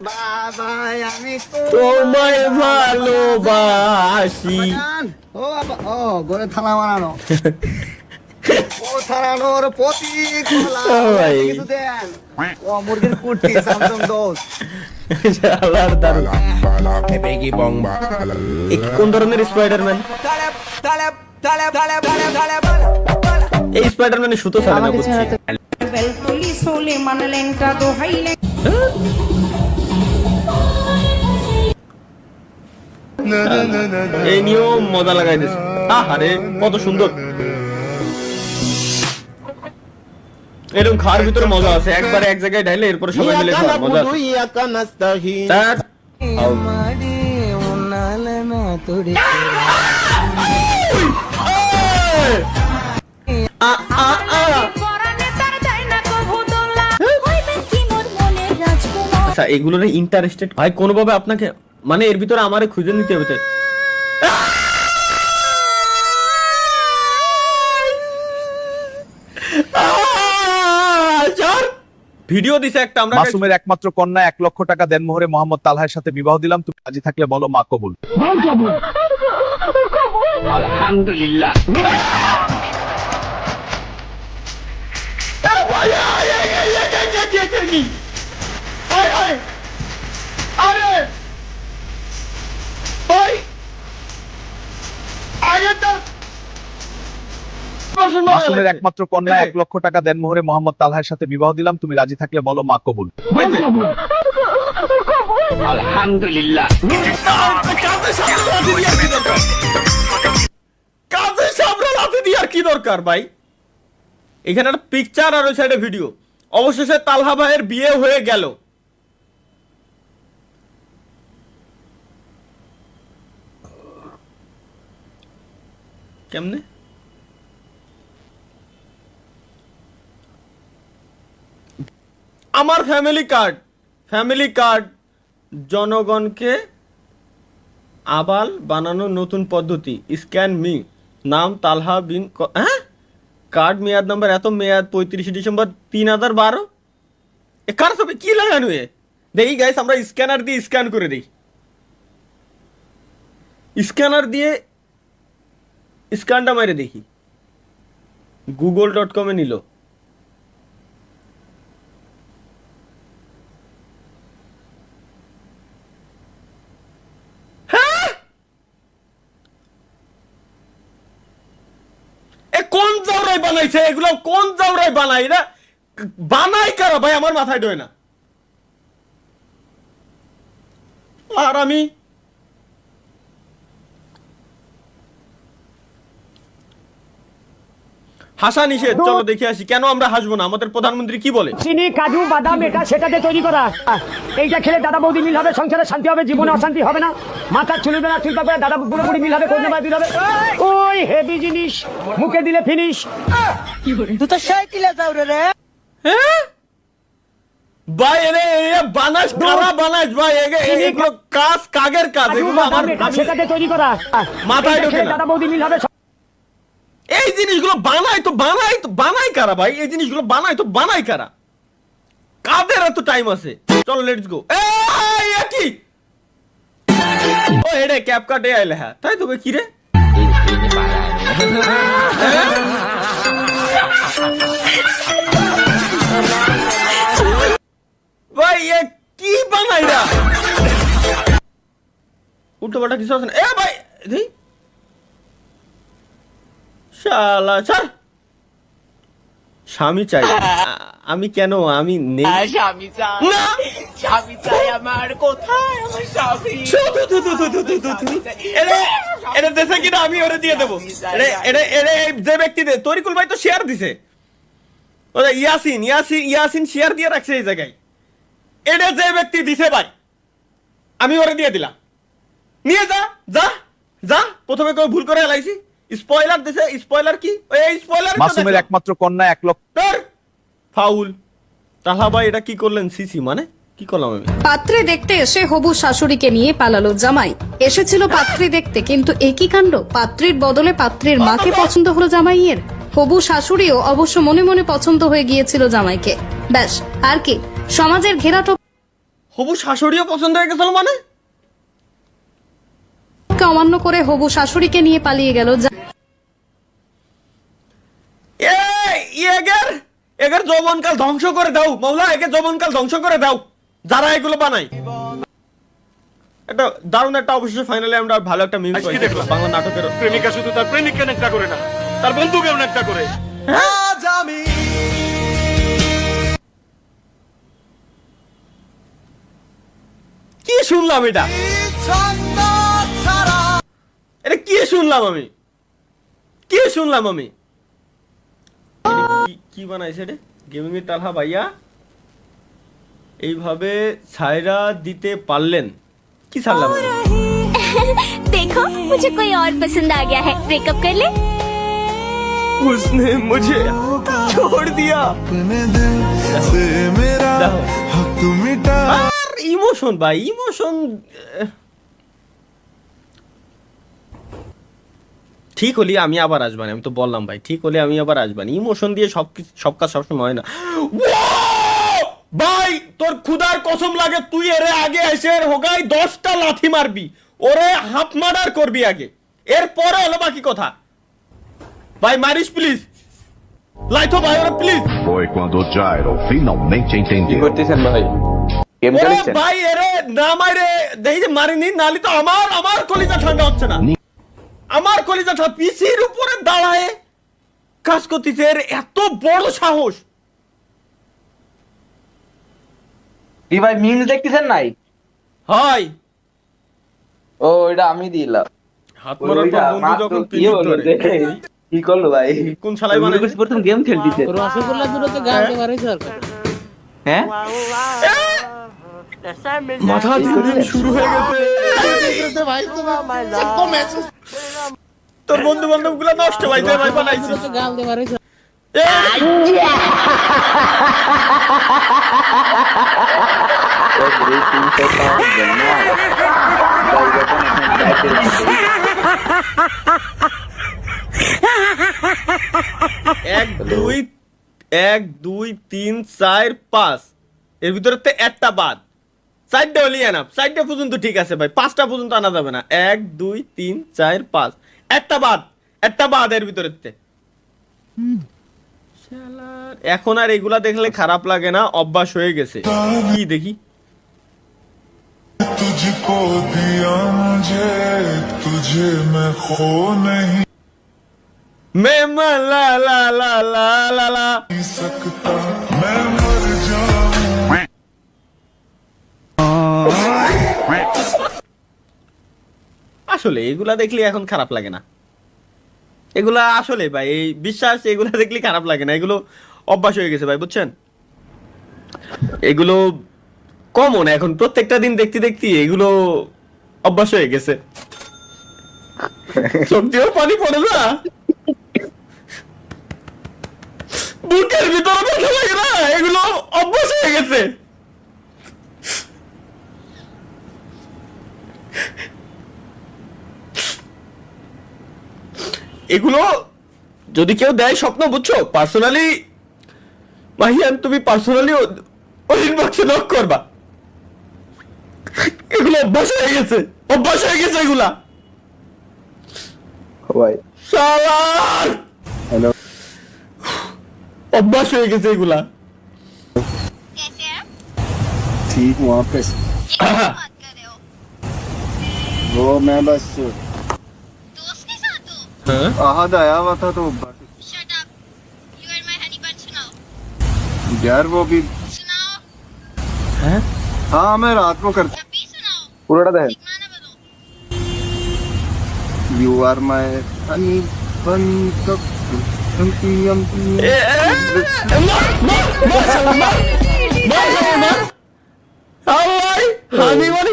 বাবা আমি তোমায় ভালোবাসি। ও বাবা, ও ঘরে থালা বানানো ও থানানোর প্রতীক ও ভাই। কিছু দেন। ও মুরগির কুটি স্যামসাং দোস শালার দারুণ। এ কি কোন ধরনের স্পাইডারম্যান? এই স্পাইডারম্যানে সুতো ছাড়ে না বুঝছি। এই নিয়েও মজা লাগাই দিছে। আহারে কত সুন্দর। এরকম খাওয়ার ভিতরে মজা আছে, একবারে এক জায়গায় ঢাইলে এরপরে সবাই মিলে খাওয়া মজা আছে। তার আচ্ছা এগুলোর ইন্টারেস্টেড ভাই কোনোভাবে আপনাকে মানে এর ভিতরে আমারে খুঁজে নিতে হবে। ভিডিও দিছে একটা আমরা মাসুমের একমাত্র কন্যা 1 লক্ষ টাকা দেনমোহরে মোহাম্মদ তালহার সাথে বিবাহ দিলাম, তুমি রাজি থাকলে বলো মা কবুল। আলহামদুলিল্লাহ। মাসুমের একমাত্র কন্যা 1 লক্ষ টাকা দেনমোহরে মোহাম্মদ তালহার সাথে বিবাহ দিলাম, তুমি রাজি থাকলে বলো মা কবুল। আলহামদুলিল্লাহ। কাজে সামনে লাথি দিয়ে আর কি দরকার ভাই? এখানে একটা পিকচার আর ওই সাইডে ভিডিও। অবশেষে তালহা ভাইয়ের বিয়ে হয়ে গেল। কেমনে? আমার ফ্যামিলি কার্ড জনগণকে আবাল বানানোর নতুন পদ্ধতি, স্ক্যান মি, নাম তালহা বিন হ্যাঁ, কার্ড মেয়াদ নাম্বার এত, মেয়াদ 35 ডিসেম্বর 2012। এ কার ছবি কি লাগানো? দেখি গাইস আমরা স্ক্যানার দিয়ে স্ক্যান করে দিই। স্ক্যানার দিয়ে স্ক্যানটা মারে দেখি। google.com-এ নিল। কোন জাউরাই বানাইছে এগুলো? কোন জাউরাই বানাই না? বানাই কারা ভাই? আমার মাথায় ঢোয় না। আর আমি হাসা নিষেধ। চলো দেখে আসি কেন আমরা হাসবো না। আমাদের প্রধানমন্ত্রী কি বলে? চিনি, কাজু, বাদাম এটা সেটাতে তৈরি করা। এইটা খেলে দাদা বৌদি মিল হবে, সংসারে শান্তি হবে, জীবনে অশান্তি হবে না। মাথার চুল না চুল পাকবে, দাদা বুড়ো বুড়ি মিল হবে, কোনে বাই হবে। ওই হেভি জিনিস মুখে দিলে ফিনিশ। তুই তো সাইকেলে যাও রে। হ্যাঁ ভাই এরে বানাস কারা বানাস ভাই? এগুলো কাজ কাগের কাজ, এগুলো আমার সেটাতে তৈরি করা। মাথায় ঢোকে না। দাদা বৌদি মিল হবে। এই জিনিসগুলো বানাই কারা ভাই? এই জিনিসগুলো বানাই কারা? কাদের এত টাইম আছে? চলো লেটস গো। এই কি ও হেডে ক্যাপকাট এ আইলে হ্যাঁ তাই তো কি রে? ভাই এ কি বানাইরা? উল্টো পাল্টা কিছু আছে না? এ ভাই দেই শালা ছাড়। স্বামী চাই আমি কেন? আমি নেই। স্বামী চাই, না স্বামী চাই আমার, কোথায় আমার স্বামী? এটা দেশে কিনা আমি ওরে দিয়ে দেবো। যে ব্যক্তি তরিকুল ভাই তো শেয়ার দিছে, ইয়াসিন শেয়ার দিয়ে রাখছে এই জায়গায়। এটা যে ব্যক্তি দিছে ভাই আমি ওরে দিয়ে দিলাম। নিয়ে যা যা যা। প্রথমে কেউ ভুল করে এলাইছি। স্পয়লার দিছে। স্পয়লার কি? এই স্পয়লার মাসুমের একমাত্র কন্যা 1 লক্ষ। ফাউল। তাহা ভাই এটা কি করলেন? সিসি মানে কি করলাম আমি? পাত্রে দেখতে এসে হবু শাশুড়িকে নিয়ে পালালো জামাই। এসেছিল পাত্রে দেখতে, কিন্তু একই কাণ্ড, পাত্রীর বদলে পাত্রীর মাকে পছন্দ হলো জামাইয়ের। হবু শাশুড়িও অবশ্য মনে মনে পছন্দ হয়ে গিয়েছিল জামাইকে। ব্যাস আর কি, সমাজের ঘেরাটো হবু শাশুড়িও পছন্দ হয়ে গেছিল মানে? অমান্য করে হবু শাশুড়িকে নিয়ে পালিয়ে গেল এগের যৌবনকাল ধ্বংস করে দাও মাওলা, একে যৌবনকাল ধ্বংস করে দাও যারা এগুলো বানায়। একটা দারুণ একটা অবশ্যই ফাইনালি আমরা ভালো একটা মিম পাইছি বাংলা নাটকের। প্রেমিকা শুধু তার প্রেমিককে নেকটা করে না, তার বন্ধুকেও নেকটা করে। কি শুনলাম এটা কি শুনলাম আমি, কি শুনলাম আমি? কি বানাইছে রে গেমিং এর তালহা ভাইয়া? এইভাবে ছাইরা দিতে পারলেন? কি ছাড়লাম? देखो मुझे कोई और पसंद आ गया है, ब्रेकअप कर ले। उसने मुझे छोड़ दिया। ইমোশন ভাই, ইমোশন ঠিক হলে আমি আবার আসবানি, আমি তো বললাম ভাই ঠিক হলে আমি আবার আসবানি। ইমোশন দিয়ে সব কাজ সবসময় হয় না ভাই। তোর খুদার কসম লাগে তুই এরে আগে এসে হোগাই 10টা লাথি মারবি, ওরে হাফ মার্ডার করবি আগে, এরপরে হলো বাকি কথা। ভাই মারিস প্লিজ, লাইথো ভাই ওরে please. Foi quando Jairo finalmente entendeu. ওরে ভাই এরে না মারে দেখি যে মারিনি, নালি তো আমার কলিজা ঠান্ডা হচ্ছে না। আমার কলিজা ঠান্ডা, পিসির উপরে দাঁড়ায় কাজ করতেছে, এর এত বড় সাহস। কি ভাই মিমস দেখতেছেন নাই? হয় ও এটা আমি দিলাম। হাত মারার পর বন্ধু যখন পিনিক ধরে কি করলো ভাই? কোন শালাই বানাইছে? প্রথম গেম খেলতিছে। রসগোল্লা দুটো তো গাল দিয়ে মারাইছে আর হ্যাঁ মাথা দিন শুরু হয়ে গেছে। তোর বন্ধু বান্ধব গুলা নষ্ট ভাই, ভাই বানাইছে গাল দিয়ে মারাইছে। এক দুই তিন 4 5 এর ভিতরে একটা বাদ, 4টা হলি এনাফ। 4টা পর্যন্ত ঠিক আছে ভাই, 5টা পর্যন্ত আনা যাবে না। 1 2 3 4 5 একটা বাদ এর ভিতরে। এখন আর এগুলা দেখলে খারাপ লাগে না, অভ্যাস হয়ে গেছে। কি দেখি तुझको दिया मुझे तुझे मैं खो नहीं ला ला ला ला ला ला सकता मैं मर जाऊं। আসলে এগুলা দেখলে এখন খারাপ লাগে না। এগুলা আসলে ভাই এই বিশ্বাস, এগুলা দেখলে খারাপ লাগে না, এগুলো অভ্যাস হয়ে গেছে ভাই, বুঝছেন? এগুলো কমন এখন, প্রত্যেকটা দিন দেখতে দেখতে এগুলো অভ্যাস হয়ে গেছে। সত্যিও পানি পড়ে না, বুকের ভিতরে ব্যথা লাগে না, এগুলো অভ্যাস হয়ে গেছে। এগুলো যদি কেউ দেয় স্বপ্ন, বুঝছো, পার্সোনালি মাহিয়ান তুমি পার্সোনালি ওই ইনবক্সে নক করবা। এগুলো অভ্যাস হয়ে গেছে, অভ্যাস হয়ে গেছে এগুলা। শালার হ্যালো, অভ্যাস হয়ে গেছে এগুলা। ठीक हूँ वापस वो मैं बस आहद आया हुआ था तो यार वो भी हाँ मैं रात को करता পুরোটা দেখেন। यू आर माय हनी बन আমি মানে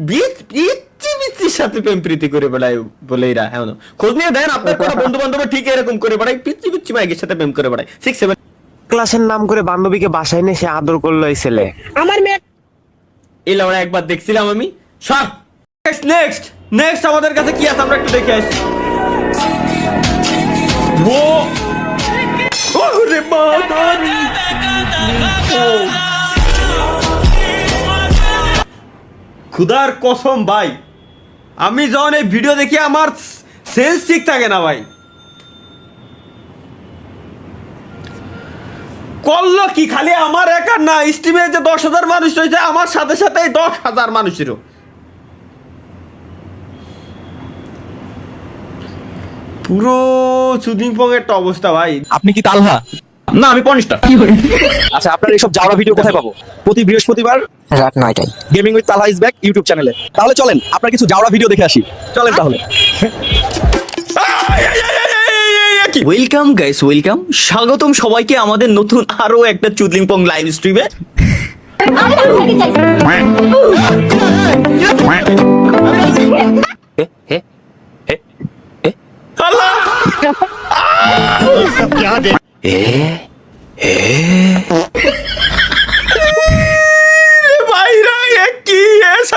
পিচ্ছির সাথে প্রেম প্রীতি করে বেড়াই বলে এরা। এমন খোঁজ নিয়ে দেন আপনার কোনো বন্ধু বান্ধব ঠিক এরকম করে বেড়াই, পিচ্ছি মাইকের সাথে প্রেম করে বেড়াই। 6 7 ক্লাসের নাম করে বান্ধবীকে বাসায় এনে সে আদর করলো এই ছেলে। আমার মেয়ে এই লাউড়া একবার দেখছিলাম আমি। নেক্সট আমাদের কাছে কি আছে আমরা একটু দেখে আসি। ওরে বাবা খুদার কসম ভাই, আমি যখন এই ভিডিও দেখি আমার সেন্স ঠিক থাকে না ভাই। করলো কি খালি আমার একার না, স্ট্রিমে যে 10,000 মানুষ হয়েছে আমার সাথে সাথে 10,000 মানুষেরও। পুরো চুদিং পং একটা অবস্থা ভাই। আপনি কি তালহা? না, আমি পনিষ্টা। আচ্ছা, আপনার এইসব জাওরা ভিডিও কোথায় পাবো? প্রতি বৃহস্পতিবার রাত 9টায় gaming with Talha is back YouTube চ্যানেলে। তাহলে চলেন আপনার কিছু জাওরা ভিডিও দেখে আসি। চলেন তাহলে। ওয়েলকাম গাইস, ওয়েলকাম, স্বাগতম সবাইকে আমাদের নতুন আরো একটা চুদলিং পং লাইভ স্ট্রিমে। ভাইরা কি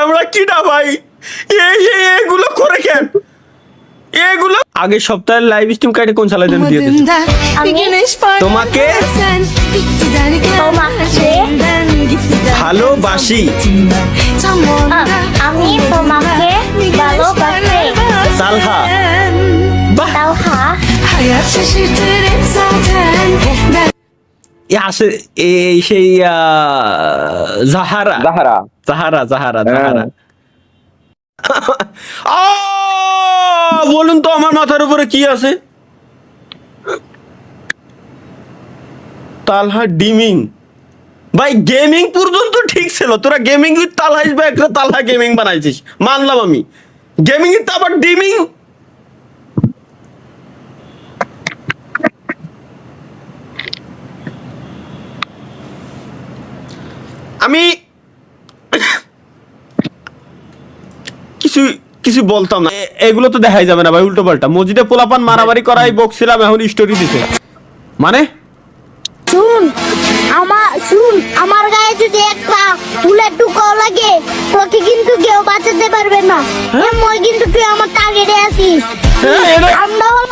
আমরা কিনা ভাই, এগুলো করে কেন? এগুলো আগের সপ্তাহের লাইভ স্ট্রিম কাটে কোন সালে দিয়ে দিয়েছে তোমাকে ভালোবাসি, আমি তোমাকে ভালোবাসি তালহা। তালহা আসে এই সেই জাহারা জাহারা জাহারা জাহারা জাহারা। বলুন তো আমার মাথার উপরে কি আছে? তালহা ডিমিং ভাই, গেমিং পর্যন্ত ঠিক ছিল, তোরা gaming with Talha is back Talha gaming বানাইছিস, মানলাম আমি। গেমিং এর তো আবার ডিমিং। আমি কিছু কিছু বলতাম না, এগুলো তো দেখাই যাবে না ভাই, উল্টো পাল্টা। মসজিদে পোলাপান মারামারি করাই বকছিলাম, এখন স্টোরি দিছে মানে। শুন আমার গায়ে যদি একটা ফুলের টুকাও লাগে তোকে কিন্তু কেউ বাঁচাতে পারবে না। মই কিন্তু তুই আমার টার্গেটে আছিস। আমরা হলাম